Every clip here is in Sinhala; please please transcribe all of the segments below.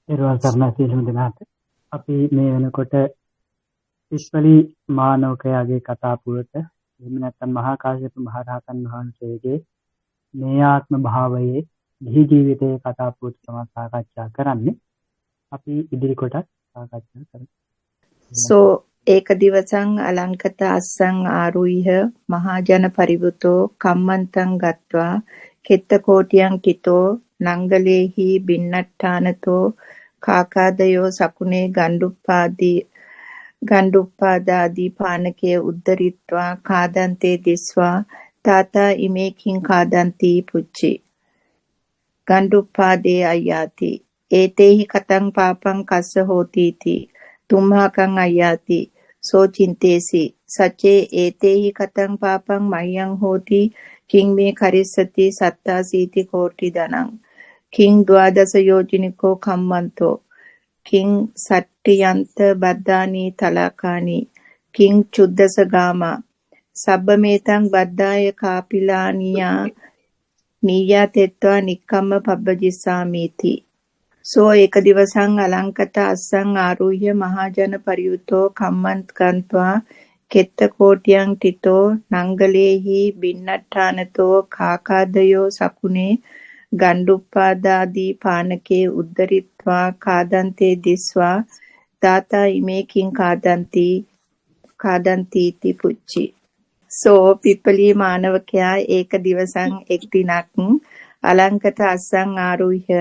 නිර්වාණ සරණයි සියලුම දෙනාට. අපි මේ වෙනකොට ඉස්වලි මානවකයාගේ කතා පුවත එහෙම නැත්නම් මහා කාශ්‍යප මහ රහතන් වහන්සේගේ මේ ආත්ම භාවයේ ගිහි ජීවිතයේ කතා පුවත තමයි සාකච්ඡා කරන්නේ. අපි ඉදිරි කොටස් සාකච්ඡා කරමු. ඒක දිවසං අලංකත අස්සං ආරුයිහ මහජන පරිවුතෝ කම්මන්තං ගත්වා කෙත්ත කෝටියං කිතෝ නංගලේහි බින්නට්ඨානතෝ කාකාදයෝ සකුනේ ගණ්ඩුප්පාදාදී පානකේ උද්දරිත්වා කාදන්තේ දිස්වා තාතා ඉමේකින් කාදන්ති පුච්චි ගණ්ඩුප්පාදේ අය්යාති ඒතේහි කතං පාපං කස්ස හෝතිති තුම්හාකං අය්යාති සෝ චින්තේසි සච්චේ ඒතේහි කතං පාපං මයං හෝති කිං මේ කරිස්සති සත්තාසීති කෝටි දනං කිං ද්වාදස යෝජනිකෝ කම්මන්තෝ කිං සට්ඨියන්ත බද්දානී තලාකානී කිං චුද්දස ගාමා සබ්බමේතං බද්දාය කාපිලානියා නීයා තෙත්වා නික්කම්ම පබ්බජිස්සාමීති සෝ ඒක දිවසං අලංකත අස්සං ආරුහ්‍ය මහජන පරියුතෝ කම්මන්ත්කන්ත්වා කෙත්ත කෝටියං තිතෝ නංගලේහි බින්නට්ඨානතෝ කාකාදයෝ සකුනේ ගණ්ඩුප්පාදාදී පානකේ උද්දරිත්වා කාදන්තේ දිස්වා තාතා ඉමේකින් කාදන්තීති පුච්චි සෝ පිප්පලී මානවකයා ඒක දිවසං එක් දිනක් අලංකත අස්සං ආරුහ්‍ය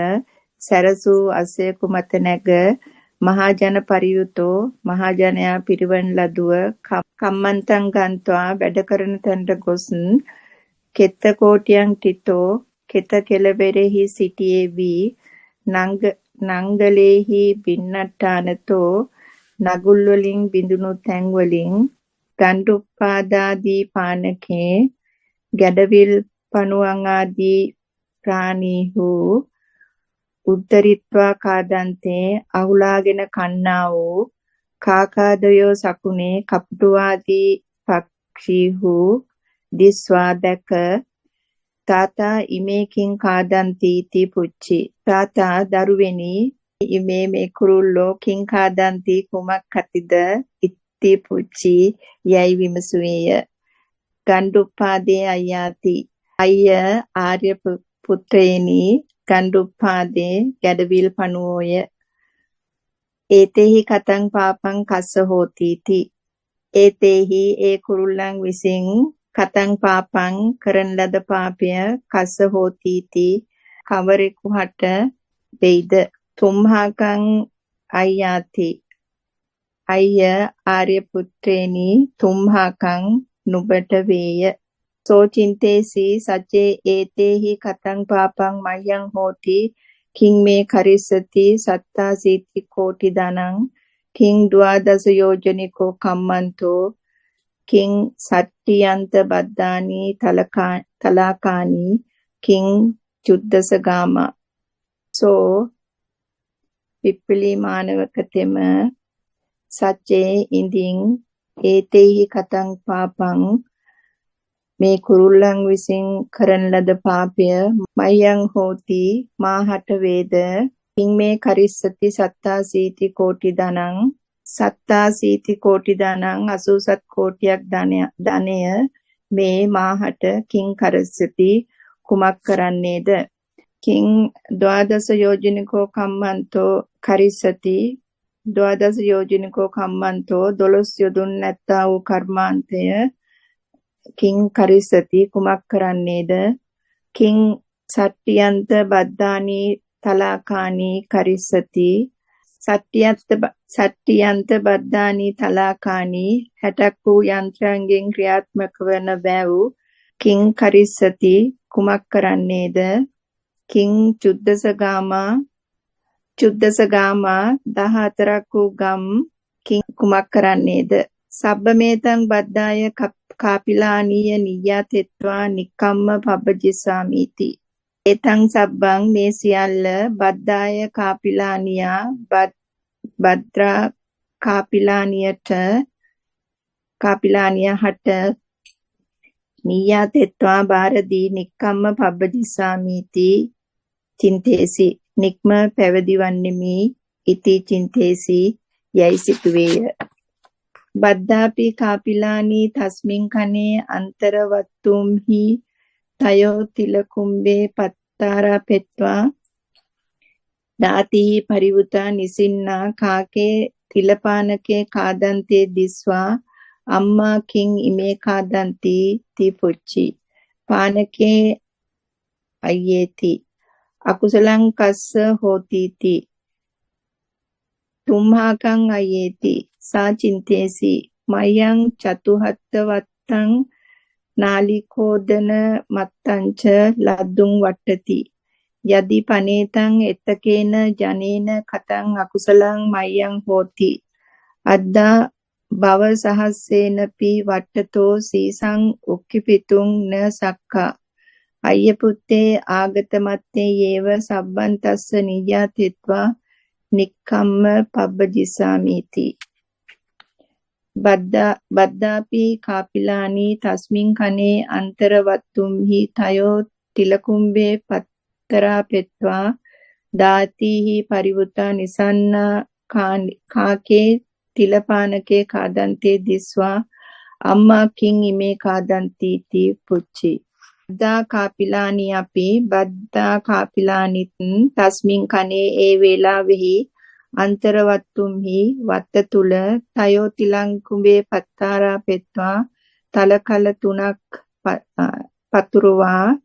සරසු අසය කුමත නැග මහජන පරියුතෝ මහජනයා පිරිවන් ලදුව කම්මන්තං ගන්්වා වැඩ කරන තැනට ගොස් කෙත්ත කෝටියං තිතෝ කෙත කෙළවරෙහි සිටියේ වී නංගලේහි බින්නට්ඨානතෝ නගුල් වලින් බිඳුණු තැන් වලින් ගණ්ඩුප්පාදාදී පානකේ ගැඩවිල් පණුවන් ආදී ප්‍රාණීහු උත්තරිත්වා කාදන්තේ අහුලාගෙන කන්නා වූ කාකාදයෝ සකුනේ කපුටුවාදී පක්ෂීහු දිස්වා දැක තාතා ඉමේකින් කාදන්තීති පුච්චි තාතා දරුවෙනි මේ කුරුල්ලෝ කිං කාදන්ති කුමක් කතිද ඉත්ති පුච්චි යයි විමසුවේය ගණ්ඩුප්පාදේ අය්යාති අය්‍ය ආර්ය පුත්‍රේනි ගණ්ඩුප්පාදේ ගැඩවිල් පණුවෝය ඒතේහි කතං පාපං කස්ස හෝතිති ඒතේහි ඒ කුරුල්ලන් විසින් කතං පාපං කරන ලද පාපය කස්ස හෝතිති කවරෙකු හට වෙයිද තුම්හාකං අය්යාති අය්‍ය ආර්ය පුත්‍රේනි තුම්හාකං නුබට වේය සෝ චින්තේසි සච්චේ ඒතේහි කතං පාපං මයං හෝති කිං මේ කරිස්සති සත්තාසීති කෝටි දනං කිං ද්වාදස යෝජනිකෝ කම්මන්තෝ කිං සට්ඨියන්ත බද්දානී තලාකානී කිං චුද්දස ගාමා සෝ පිප්පලී මානවකතෙම සච්චේ ඉඳින් ඒතේහි කතං පාපං මේ කුරුල්ලන් විසින් කරන ලද පාපය මයං හෝති මාහට වේද කිං මේ කරිස්සති සත්තාසීති කෝටි දනං සත්තාසීති කෝටි දනං 87 කෝටියක් ධනය මේ මාහට කිං කරස්සති කුමක් කරන්නේද කිං ද්වාදස යෝජනිකෝ කම්මන්තෝ කරිස්සති ද්වාදස යෝජනිකෝ කම්මන්තෝ 12 යොදුන් නැත්තා වූ කර්මාන්තය කිං කරිස්සති කුමක් කරන්නේද කිං සට්ඨියන්ත බද්දානී තලාකානී කරිස්සති සට්ඨියන්ත බද්දානී තලාකානී 60ක් වූ යන්ත්‍රයන්ගෙන් ක්‍රියාත්මක වන බැව් කිං කරිස්සති කුමක් කරන්නේද කිං චුද්දස ගාමා චුද්දසගාමා 14ක් වූ ගම් කුමක් කරන්නේද? සබ්බමේතං බද්දාය කාපිලානීය නිය්‍යාතෙත්වා නික්කම්ම පබ්බජිස්සාමීති. ඒතං සබ්බං මේ සියල්ල බද්දාය කාපිලානියා බද්රා කාපිලානිය හට නිය්‍යාතෙත්වා බාරදී නික්කම්ම පබ්බජිස්සාමීති චින්තේසි. නික්ම පැවිදිවන්නෙමි ඉති චින්තේසි යයි සිතුවේය. බද්දාපි කාපිලානී තස්මින් කනේ අන්තරවත්තුම්හි තයෝ තිලකුම්බේ පත්තාරා පෙත්වා දාතිහි පරිවුතා නිසින්නා කාකේ තිලපානකේ කාදන්තේ දිස්වා අම්මා කිං ඉමේ කාදන්ති ති පුච්චි පානකේ අයේති අකුසලං කස්ස හෝතිති තුම්හාකං අයේති සා චින්තේසි මයං චතුහත්ත වත්තං නාලිකෝදන මත්තංච ලද්දුං වට්ටති යදි පනේතං එත්තකේන ජනේන කතං අකුසලං මයං හෝති අද්දා භව සහස්සේනපි වට්ටතෝ සීසං උක්කිපිතුං න සක්කා අය්‍ය පුත්තේ ආගතමත්තේ යේව සබ්බන්තස්ස නිජාතිත්වා නික්කම්ම පබ්බජිසාමීති. බද්දාපි කාපිලානී තස්මින් කනේ අන්තරවත්තුම්හි තයෝ තිලකුම්බේ පත්තරා පෙත්වා දාතිහි පරිවුතා නිසන්නා කාකේ තිලපානකේ කාදන්තේ දිස්වා අම්මා කිං ඉමේ කාදන්තීති පුච්චි. බද්දා කාපිලානී අපි බද්දා කාපිලානිත් තස්මින් කනේ ඒ වේලාවෙහි අන්තරවත්තුම්හි වත්ත තුල තයෝ තිලංකුඹේ පත්තාරා පෙත්වා තලකල 3ක් පතුරුවා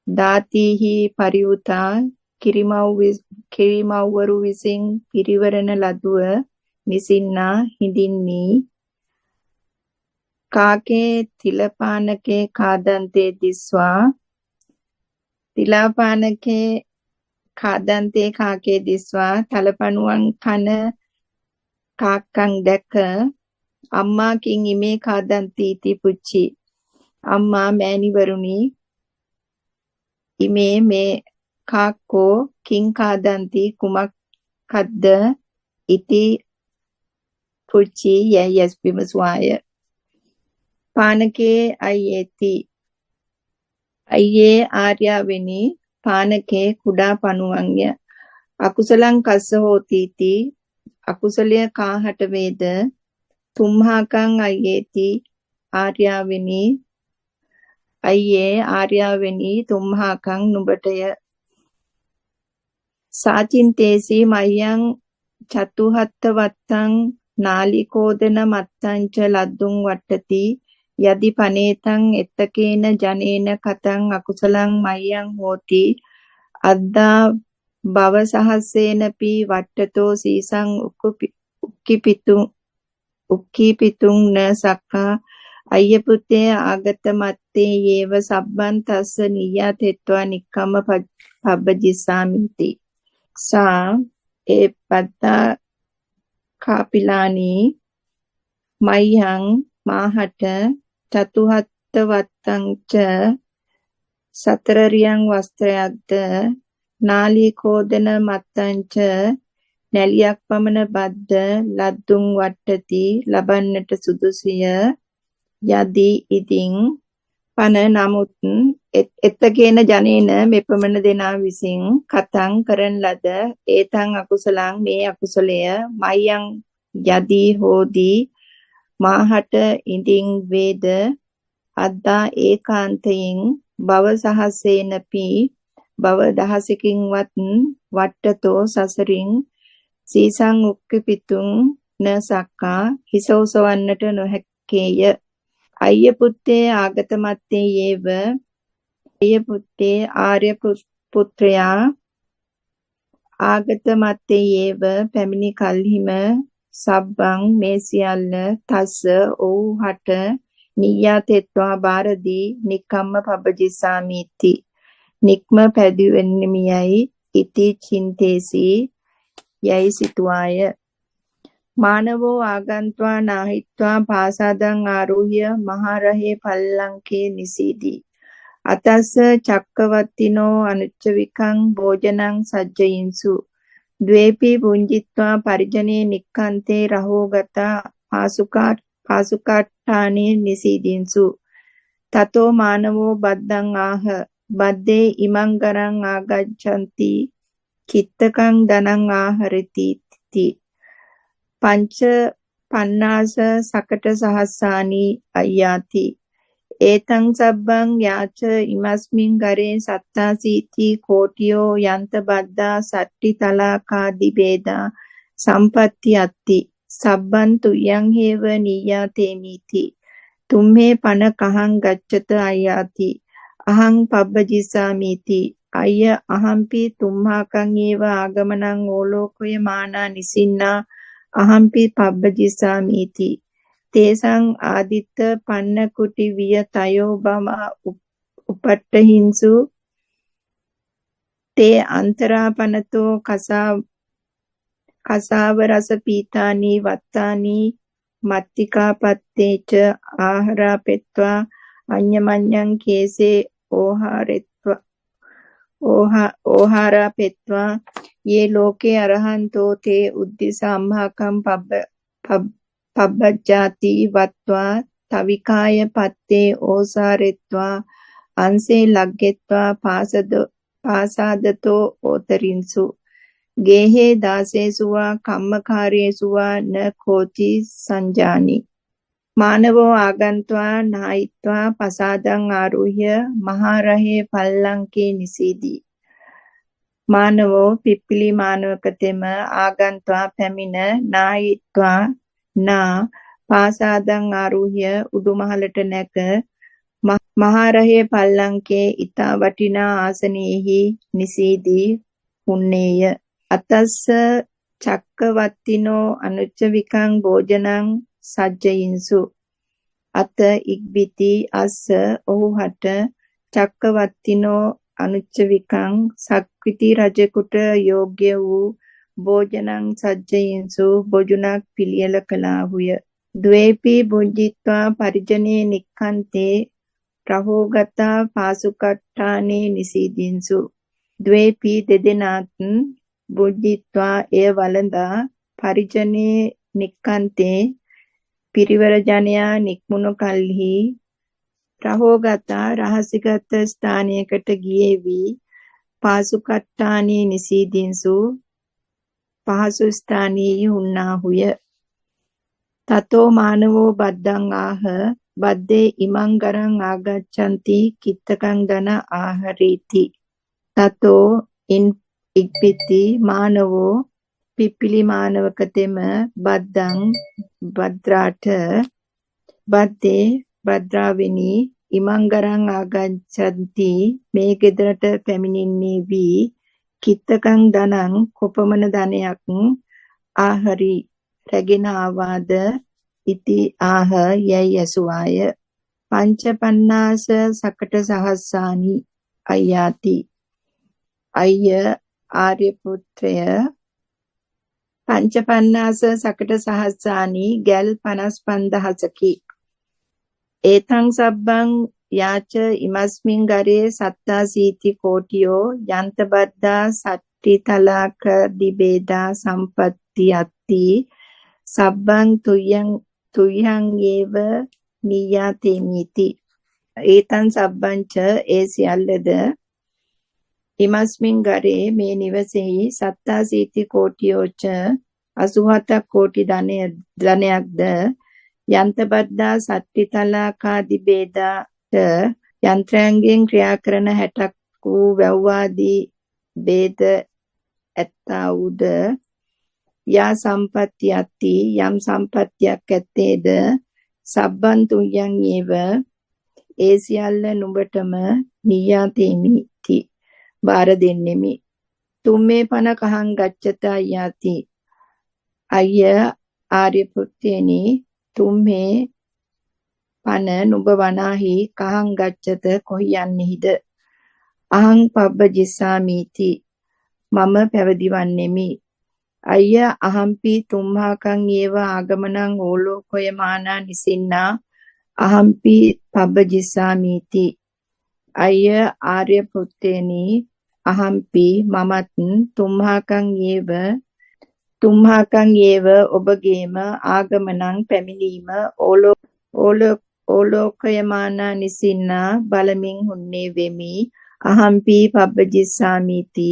දාතිහි පරිවුතා කිරිමව්වරු විසින් පිරිවරණ ලදුව නිසින්නා හිඳින්නී කාකේ තිලපානකේ කාදන්තේ දිස්වා තිලාපානකේ කාදන්තේ කාකේ දිස්වා තලපණුවන් කන කාක්කන් දැක අම්මා කිං ඉමේ කාදන්තීති පුච්චි අම්මා මෑණිවරුනි ඉමේ මේ කාක්කෝ කිං කාදන්ති කුමක්කද්ද ඉති පුච්චි යයස් විමසුවාය. පානකේ අයේති අයේ ආර්යාවෙනි පානකේ කුඩා පණුවන්ය අකුසලං කස්ස හෝතිති අකුසලය කාහට වේද තුම්හාකං අයේති ආර්යාවෙනි අයේ ආර්යාවෙනි තුම්හාකං නුඹටය සාචින්තේසි මයං චතුහත්ත වත්තං නාලිකෝදන මත්තංච ලද්දුං වට්ටති යදි පනේතං එත්තකේන ජනේන කතං අකුසලං මයං හෝති අද්දා භව සහස්සේනපි වට්ටතෝ සීසං උක්කිපිතුං න සක්කා අය්‍ය පුත්තේ ආගත මත්තේ යේව සබ්බන් තස්ස නියතෙත්වා නික්කම පබ්බජිසාමිති. සා ඒ බද්දා කාපිලානී මයං මාහට චතුහත්ත වත්තංච සතරරියං වස්ත්‍රයක්ද නාලිකෝදන මත්තංච නැලියක් පමණ බද්ද ලද්දුං වට්ටති ලබන්නට සුදුසිය යදි ඉදින් පන නමුත් එත්තකේන ජනේන මෙපමණ දෙනා විසින් කතං කරන ලද ඒතං අකුසලං මේ අකුසලය මයං යදි හෝදී මාහට ඉදින් වේද අද්දා ඒකාන්තයෙන් භව සහසේනපි භව දහසකින්වත් වට්ටතෝ සසරින් සීසං උක්කිපිතුං න සක්කා හිසෝසවන්නට නොහැකේය. අය්‍ය පුත්තේ ආගත මත්තේ යේව අය්‍ය පුත්තේ ආර්ය පුත්‍රයා ආගත මත්තේ යේව පැමිණි කල්හිම සබ්බං මේ සියල්ල තස්ස ඔව්හට නියතෙත්වා බාරදී නික්කම්ම පබ්බජිසාමීති නික්ම පැදිවෙන්නේමියයි ඉති චින්තේසි යයි සිතුවාය. මානවෝ ආගන්त्वा නාහිත්වා පාසාදං ආරෝහ්‍ය මහරහේ පල්ලංකේ නිසීදී. අතස්ස චක්කවත්තිනෝ අනුච්චවිකං භෝජනං සජ්ජයින්සු. ද්වේපී පුංජිත්වා පරිජනේ නික්ඛන්තේ රහෝගතා පාසුකාට්ඨානේ නිසීදින්සු. තතෝ මානවෝ බද්දං ආහ බද්දේ ඉමං ගරං ආගච්ඡanti කිත්තකං දනං ආහරති ති. පංච පන්නාස සකට සහස්සානි අය්යාති. ඒතං සබ්බං යාච ඉමස්මින් ගරේ සත්තාසීති කෝටියෝ යන්ත බද්දා සට්ටි තලාකාදි බේදා සම්පත්ති අත්ති. සබ්බන් තුයං හේව නීයාතේමිති. තුම්හේ පන කහං ගච්ඡත අය්යාති. අහං පබ්බජිසාමිති. අය්‍ය අහම්පි තුම්හාකං ඒව ආගමනං ඕලෝකය මානා නිසින්නා අහම්පි පබ්බජිසාමිති. තේසං ආදිත්ත පන්න කුටි විය තයෝ බම උපට්ඨහින්සු තේ අන්තරාපනතෝ කසාව රස පීතානි වත්තානි මත්තිකාපත්තේච ආහාරපෙත්වා අඤ්ඤමඤ්ඤං කේසේ ඕහාරපෙත්වා යේ ලෝකේ අරහන්තෝ තේ උද්දිසම්භාකම් පබ්බජ්ජාති වත්වා තවිකාය පත්තේ ඕසාරෙත්වා අංසේ ලග්ගෙත්වා පාසාදතෝ ඕතරින්සු. ගේහේ දාසේසුවා කම්මකාරේසුවා න කෝචි සංජානි. මානවෝ ආගන්त्वा නායිත්වා පසාදං ආරුහ්‍ය මහරහේ පල්ලංකේ නිසීදී. මානවෝ පිප්පිලි මානවකතෙම ආගන්त्वा පැමිණ නායිත්වා නා පාසාදං ආරුහ්‍ය උඩුමහලට නැක මහරහේ පල්ලංකේ ඊතා වටිනා ආසනයේහි නිසීදී හුන්නේය. අතස්ස චක්කවත්තිනෝ අනුච්චවිකං භෝජනං සජ්ජයින්සු. අත ඉක්බිති අස්ස ඔහුහට චක්කවත්තිනෝ අනුච්චවිකං සක්විති රජෙකුට යෝග්‍ය වූ භෝජනං සජ්ජයින්සු බොජුනක් පිළියෙල කළාහුය. ද්වේපී බුද්ධිත්වා පරිජනේ නික්ඛන්තේ රහෝගතා පාසුකට්ඨානේ නිසීදින්සු. ද්වේපී දෙදෙනාත් බුද්ධිත්වා එය වළඳා පරිජනේ නික්ඛන්තේ පිරිවර ජනයා නික්මුණු කල්හි රහෝගතා රහසිගත ස්ථානයකට ගියේ වී පාසුකට්ඨානේ නිසීදින්සු පහසු ස්ථානයේ හුන්නාහුය. තතෝ මානවෝ බද්දං ආහ බද්දේ ඉමං ගරං ආගච්ඡanti කිත්තකං දන ආහරීති. තතෝ ඉක්පිති මානවෝ පිප්පිලි මානවකතෙම බද්දං බද්රාට බද්දේ බද්‍රාවෙනි ඉමං ගරං ආගච්ඡanti මේ ගෙදරට පැමිණෙන්නේ වී කිත්තකං දනං කොපමණ ධනයක් ආහරි රැගෙන ආවාද ඉති ආහ යයි ඇසුවාය. පංච පන්නාස සකට සහස්සානි අය්යාති. අය්‍ය ආර්ය පුත්‍රය පංච පන්නාස සකට සහස්සානි ගැල් 55000කි. ඒතං සබ්බං යාච ඉමස්මින් ගරේ සත්තාසීති කෝටියෝ යන්ත බද්දා සට්ටි තලාක දිබේදා සම්පත්ති අත්ති. සබ්බං තුයං ඒව නීයාතේමිති. ඒතං සබ්බංච ඒ සියල්ලද ඉමස්මින් ගරේ මේ නිවසෙහි සත්තාසීති කෝටියෝච 87ක් කෝටි ධනයක්ද යන්ත බද්දා සට්ටි තලාකාදි බේදාට යන්ත්‍රයන්ගෙන් ක්‍රියා කරන 60ක් වූ වැව්වාදී බේද ඇත්තා වූද යා සම්පත්ති අත්ති යම් සම්පත්තියක් ඇත්තේද සබ්බන් තුයං ඒව ඒ සියල්ල නුඹටම නියාතේමිති බාර දෙන්නෙමි. තුම්මේ පන කහං ගච්ඡතා යති. අය්‍ය ආර්ය පුත්‍රයනි තුම්මේ පන නුඹ වනාහි කහං ගච්ඡත කොහි යන්නේහිද? අහං පබ්බජිස්සාමිති. මම පැවිදිවන්නෙමි. අය්‍ය අහම්පි තුම්හාකං ඒව ආගමනං ඕලෝකයමානා නිසින්නා අහම්පි පබ්බජිස්සාමීති. අය්‍ය ආර්ය පුත්තේනි අහම්පි මමත් තුම්හාකං ඒව ඔබගේම ආගමනං පැමිණීම ඕලෝකයමානා නිසින්නා බලමින් හුන්නේ වෙමි. අහම්පි පබ්බජිස්සාමීති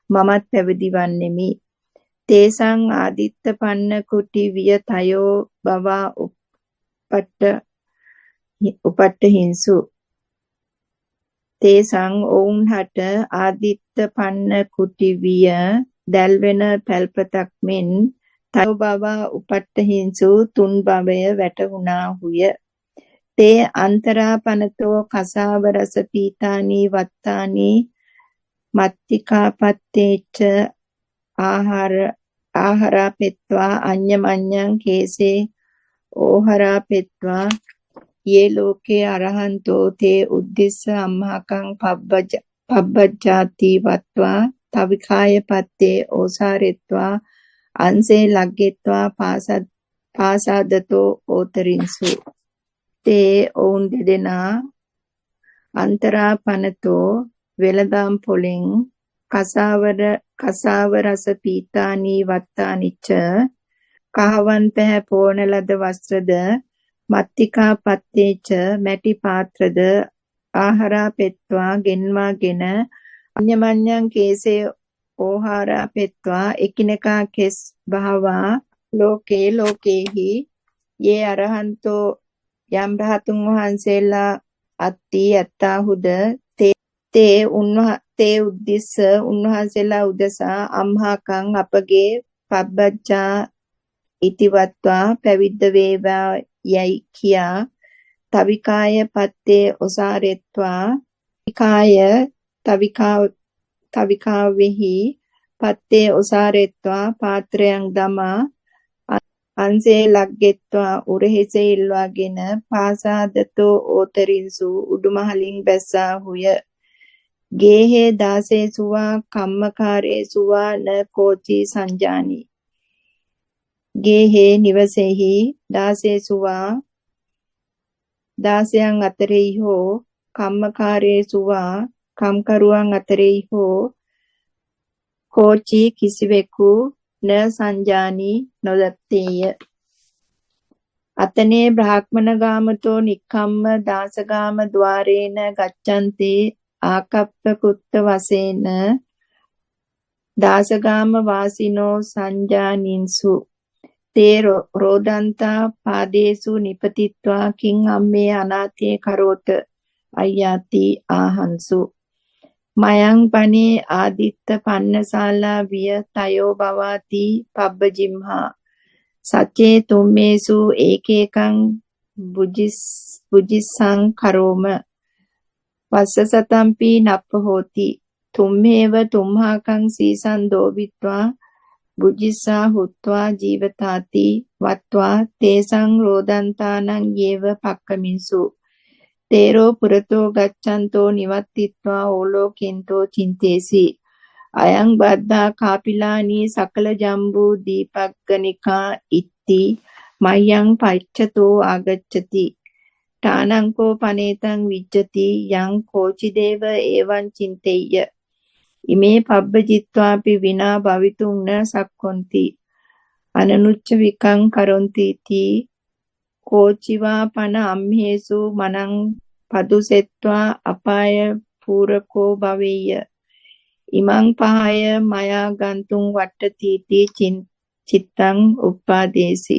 මමත් පැවිදිවන්නෙමි. තේසං ආදිත්ත පන්න කුටි විය තයෝ බවා උපට්ට හිංසු. තේසං ඔවුන්හට ආදිත්ත පන්න කුටි විය දැල්වෙන පැල්පතක් මෙන් තයෝ බවා උපට්ට හිංසු තුන් භවය වැටහුණාහුය. තේ අන්තරා පනතෝ කසාව රස පීතානී වත්තානී මත්තිකාපත්තේච ආහාරා පෙත්වා අඤ්ඤමඤ්ඤං කේසේ ඕහරා පෙත්වා යේ ලෝකේ අරහන්තෝ තේ උද්දිස්ස අම්හකං පබ්බජ්ජාති වත්වා තවිකාය පත්තේ ඕසාරෙත්වා අංසේ ලග්ගෙත්වා පාසාදතෝ ඕතරින්සු. තේ ඔවුන් දෙදෙනා අන්තරා පනතෝ වෙළඳාම් පොලෙන් කසාව රස පීතානී වත්තානිච්ච කහවන් පැහැ පෝන ලද වස්ත්‍රද මත්තිකා පත්තේච මැටි පාත්‍රද ආහාරා පෙත්වා ගෙන්වාගෙන අඤ්ඤමඤ්ඤං කේසේ ඕහාරා පෙත්වා එකිනෙකා කෙස් බහවා ලෝකේහි යේ අරහන්තෝ යම් රහතුන් වහන්සේලා අත්ති ඇත්තාහුද තේ උද්දිස්ස උන්වහන්සේලා උදෙසා අම්හාකං අපගේ පබ්බජ්ජා ඉතිවත්වා පැවිද්ද වේවා යයි කියා තවිකාය පත්තේ ඔසාරෙත්වා තවිකාවෙහි පත්තේ ඔසාරෙත්වා පාත්‍රයන් දමා අංසේ ලග්ගෙත්වා උරහිසේ ඉල්වාගෙන පාසාදතෝ ඕතරින්සු උඩුමහලින් බැස්සාහුය. ගේහේ දාසේසුවා කම්මකාරේසුවා න කෝචි සංජානි. ගේහේ නිවසෙහි දාසේසුවා දාසයන් අතරෙහි හෝ කම්මකාරේසුවා කම්කරුවන් අතරෙහි හෝ කෝචි කිසිවෙකු න සංජානි නොදත්තේය. අතනේ බ්‍රාහ්මණගාමතෝ නික්කම්ම දාසගාම ద్వාරේන ගච්ඡන්තේ ආකප්ප කුත්ත වසේන දාසගාම වාසිනෝ සංජානින්සු. තේ රෝදන්තා පාදේසු නිපතිත්වා කිං අම්මේ අනාතේ කරෝත අය්යාති ආහන්සු. මයං පනේ ආදිත්ත පන්නසාලා විය තයෝ බවාති පබ්බජිම්හා සච්චේ තුම්මේසු ඒකේකං බුජිස්සං කරෝම වස්ස සතම්පි නප්ප හෝති තුම්මේව තුම්හාකං සීසං දෝවිත්වා බුජිස්සා හුත්වා ජීවතාති වත්වා තේසං රෝදන්තානං යේව පක්කමින්සු. තේරෝ පුරතෝ ගච්ඡන්තෝ නිවත්තිත්වා ඕලෝකෙන්තෝ චින්තේසි. අයං බද්දා කාපිලානී සකල ජම්බු දීපග්ගනිකා ඉත්ති මයං පච්චතෝ ආගච්ඡති. ඨානංකෝ පනේතං විජ්ජති යං කෝචිදේව එවං චින්තෙය්‍ය. ඉමේ පබ්බජිත්වාපි විනා භවිතුං න සක්කොන්ති. අනනුච්ච විකං කරොන්ති තී කෝචිවා පන අම්හේසු මනං පදුසෙත්වා අපාය පූරකෝ භවෙය්‍ය. ඉමං පහය මයා ගන්තුං වට්ටතිති චිත්තං උප්පාදේසි.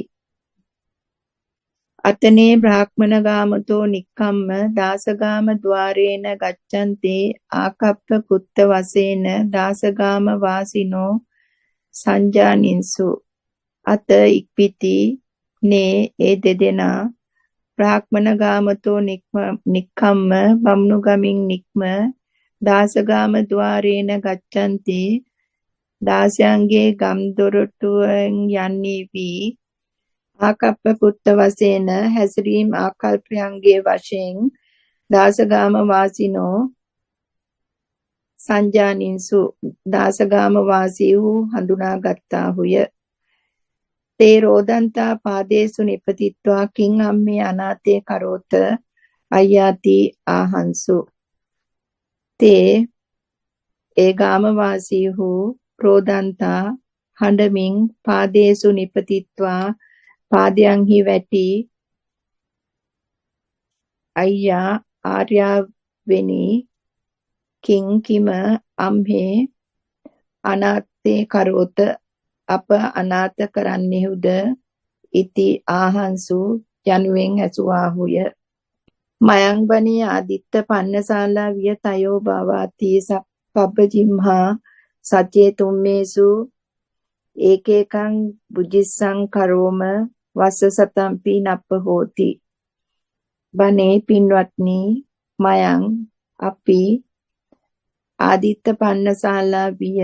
අතනේ බ්‍රාහ්මණගාමතෝ නික්කම්ම දාසගාම ద్వාරේන ගච්ඡන්තේ ආකප්ප කුත්ත වසේන දාසගාම වාසිනෝ සංජානින්සු. අත ඉක්පිති නේ ඒ දෙදෙනා බ්‍රාහ්මණගාමතෝ නික්කම්ම බමුණුගමින් නික්ම දාසගාම ద్వාරේන ගච්ඡන්තේ දාසයන්ගේ ගම් දොරටුවෙන් යන්නේ වී ආකප්ප පුත්ත වශයෙන් හැසිරීම් ආකල්පයන්ගේ වශයෙන් දාසගාම වාසිනෝ සංජානින්සු දාසගාම වාසී වූ හඳුනා ගත්තාහුය. තේ රෝදන්තා පාදේසු නිපතිත්වා කිං අම්මේ අනාතේ කරෝත අය්යාති ආහන්සු. තේ ඒ ගාම වාසී වූ රෝදන්තා හඬමින් පාදේසු නිපතිත්වා පාදයන්හි වැටි අයියා ආර්යාවෙනි කිං කිම අම්හේ අනාතේ කරෝත අප අනාත කරන්නෙහුද ඉති ආහන්සු යනුවෙන් ඇසුවාහුය. මයංබණී ආදිත්ත පන්නසාලා විය තයෝ භවාති පබ්බජිම්හා සචේ තුම්මේසු ඒකේකං බුජිස්සං කරෝම වස්ස සතම්පි නප්ප හෝති. බනේ පින්වත්නි මයං අපි ආදිත්ත පන්නසාලා විය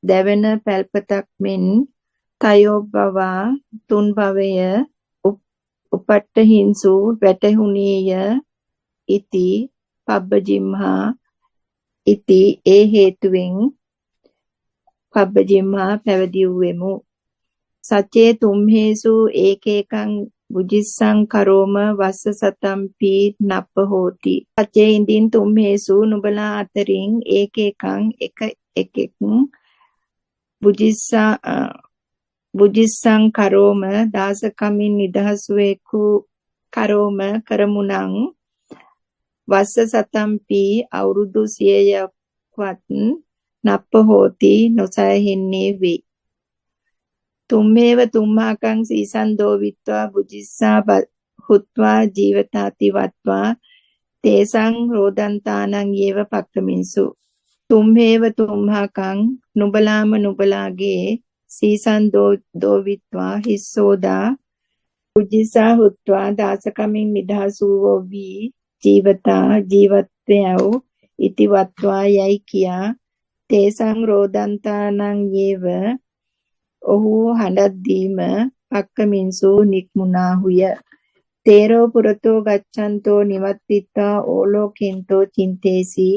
දැවෙන පැල්පතක් මෙන් තයෝ භවා තුන් භවය උපට්ඨ හිංසු වැටහුණේය ඉති පබ්බජිම්හා ඉති ඒ හේතුවෙන් පබ්බජිම්හා පැවදිව්වෙමු. සචේ තුම්හේසු ඒකේකං බුජිස්සං කරෝම වස්ස සතම්පි නප්ප හෝති. සචේ ඉඳින් තුම්හේසු නුඹලා අතරින් ඒකේකං එකෙක් බුජිස්සං කරෝම දාසකමින් නිදහසුවෙකු කරෝම කරමුණං වස්ස සතම්පි අවුරුදු 100ක්වත් නප්ප හෝති නොසැහෙන්නේ වේ. තුම්මේව තුම්මාකං සීසන්දෝ විත්වා බුජිස්සා හුත්වා ජීවතාති වත්වා තේසං රෝදන්තානං යේව පක්කමින්සු. තුම්හේව තුම්හාකං නුබලාම නුබලාගේ සීසන්දෝ විත්වා හිස්සෝදා බුජිස්සා හුත්වා දාසකමින් නිදහසුවෝ වී ජීවතා ජීවත්වයව ඉති වත්වා යයි කියා තේසං රෝදන්තානං යේව ඔහු හඬද්දීම පක්කමින්සු නික්මුණාහුය. තේරෝ පුරතෝ ගච්ඡන්තෝ නිවත්තිත්වා ඕලෝකෙන්තෝ චින්තේසි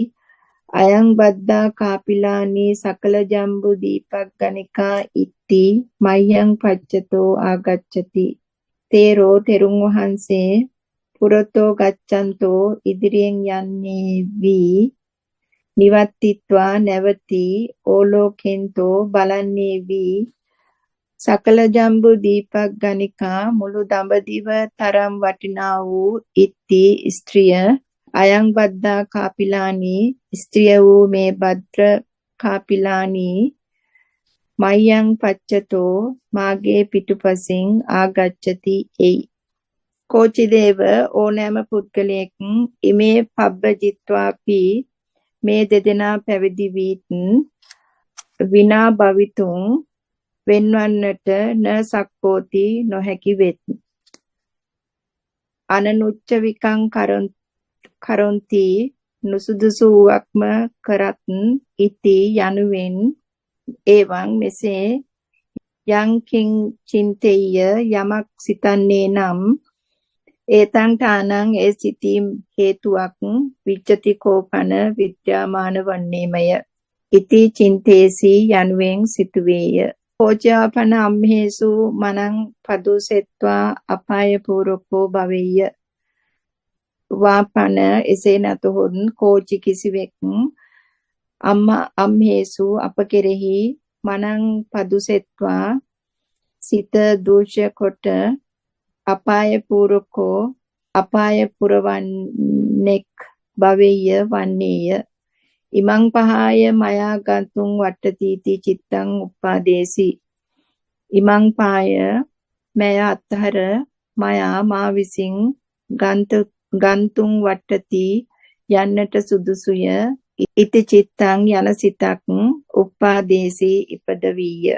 අයං බද්දා කාපිලානි සකල ජම්බු දීපක් ගණිකා ඉtti මයං පච්චතෝ ආගච්ඡති. තේරෝ තෙරුන් වහන්සේ පුරතෝ ගච්ඡන්තෝ ඉදිරියෙන් යන්නේ වී නිවත්තිත්වා නැවති ඕලෝකෙන්තෝ බලන්නේ වී සකල ජම්බු දීපක් ගණිකා මුළු දඹදිව තරම් වටිනා වූ ඉtti ස්ත්‍රිය අයං බද්දා කාපිලානි ස්ත්‍රිය වූ මේ භද්‍ර කාපිලානි මයං පච්චතෝ මාගේ පිටුපසින් ආගච්ඡති එයි. කෝචිදේව ඕනෑම පුද්ගලයෙක් ඉමේ පබ්බජිත්වාපි මේ දෙදෙනා පැවිදි වීත් විනා භවිතුං වෙන්වන්නට න සක්කෝති නොහැකි වෙත්. අනනුච්ච විකං කරොන්ති නුසුදුසු වක්ම කරත් ඉති යනුවෙන් එවං මෙසේ යං කිං චින්තේය යමක් සිතන්නේ නම් ඒතං ඨානං ඒ සිතීම් හේතුවක් විච්ඡති කෝපන විද්‍යාමාන වන්නේමය. ඉති චින්තේසි යනුවෙන් සිටුවේය. කෝචාපන අම්හෙසු මනං පදුසෙත්වා අපාය පූර්වකෝ භවෙය්‍ය. වාපන එසේ නැතහොත් කෝචි කිසිවෙක් අම්හෙසු අප කෙරෙහි මනං පදුසෙත්වා සිත දෝෂ කොට අපාය පූර්වකෝ අපාය පුරවන්නෙක් භවෙය්‍ය වන්නේය. ඉමං පහාය මයා ගන්තුං වට්ටතිති චිත්තං උප්පාදේසි. ඉමං පාය මය අත්තර මයා මා විසින් ගන්තුං වට්ටති යන්නට සුදුසුය. ඉති චිත්තං යන සිතක් උප්පාදේසි ඉපදවීය.